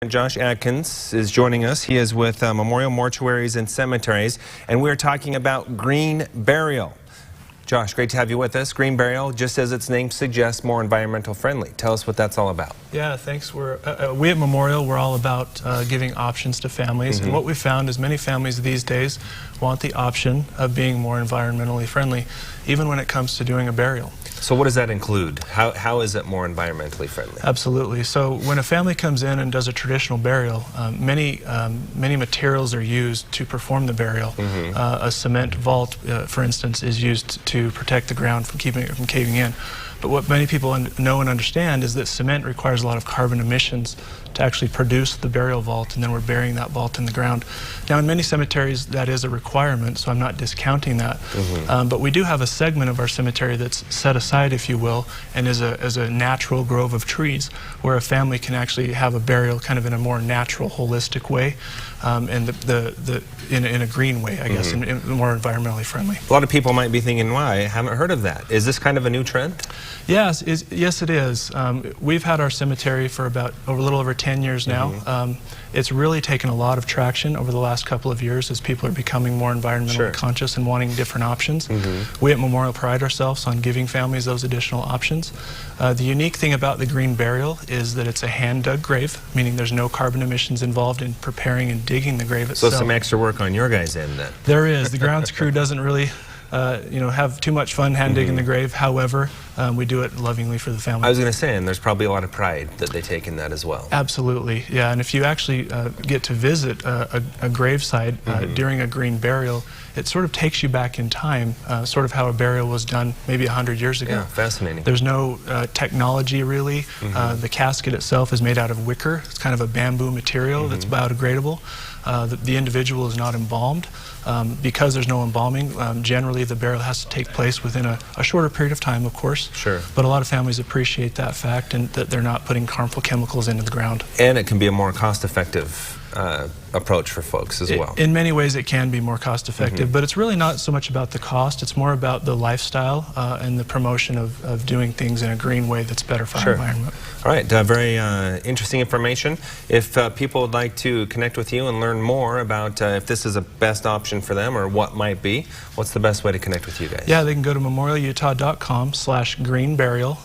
Josh Atkins is joining us. He is with Memorial Mortuaries and Cemeteries, and we're talking about green burial. Josh, great to have you with us. Green burial, just as its name suggests, more environmental friendly. Tell us what that's all about. Yeah, thanks. We at Memorial, we're all about giving options to families. And what we found is many families these days want the option of being more environmentally friendly, even when it comes to doing a burial. So what does that include? How is it more environmentally friendly? Absolutely. So when a family comes in and does a traditional burial, many materials are used to perform the burial. A cement vault, for instance, is used to protect the ground from keeping it from caving in. But what many people know and understand is that cement requires a lot of carbon emissions to actually produce the burial vault, and then we're burying that vault in the ground. Now, in many cemeteries, that is a requirement, so I'm not discounting that. But we do have a segment of our cemetery that's set aside, if you will, and is a natural grove of trees where a family can actually have a burial kind of in a more natural, holistic way, and in a green way, I guess, and more environmentally friendly. A lot of people might be thinking, "Why? I haven't heard of that." Is this kind of a new trend? Yes, yes, it is. We've had our cemetery for about a little over 10 years now. It's really taken a lot of traction over the last couple of years as people are becoming more environmentally conscious and wanting different options. We at Memorial pride ourselves on giving families those additional options. The unique thing about the green burial is that it's a hand-dug grave, meaning there's no carbon emissions involved in preparing and digging the grave itself. So some extra work on your guys' end then? There is. The grounds crew doesn't really have too much fun hand digging the grave. However, we do it lovingly for the family. I was going to say, and there's probably a lot of pride that they take in that as well. Absolutely, yeah. And if you actually get to visit a gravesite during a green burial, it sort of takes you back in time, sort of how a burial was done maybe 100 years ago. Yeah, fascinating. There's no technology really. The casket itself is made out of wicker. It's kind of a bamboo material that's biodegradable. The individual is not embalmed. Because there's no embalming, generally the burial has to take place within a shorter period of time, of course. Sure. But a lot of families appreciate that fact and that they're not putting harmful chemicals into the ground. And it can be a more cost-effective approach for folks as well. In many ways it can be more cost-effective, but it's really not so much about the cost. It's more about the lifestyle and the promotion of doing things in a green way that's better for our environment. All right, very interesting information. If people would like to connect with you and learn more about if this is a best option for them or what might be, what's the best way to connect with you guys? Yeah, they can go to memorialutah.com/greenburial.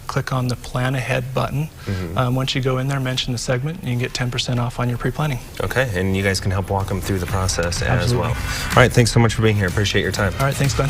Click on the Plan Ahead button. Once you go in there, mention the segment, and you can get 10% off on your pre-planning. Okay, and you guys can help walk them through the process as well. All right, thanks so much for being here. Appreciate your time. All right, thanks, Ben.